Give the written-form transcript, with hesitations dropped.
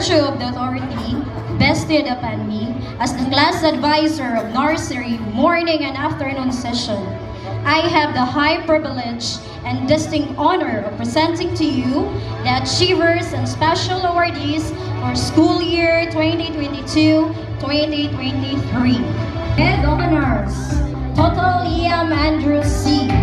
virtue of the authority vested upon me as the class advisor of nursery morning and afternoon session, I have the high privilege and distinct honor of presenting to you the achievers and special awardees for school year 2022-2023. Head honors, Total Liam Andrew C.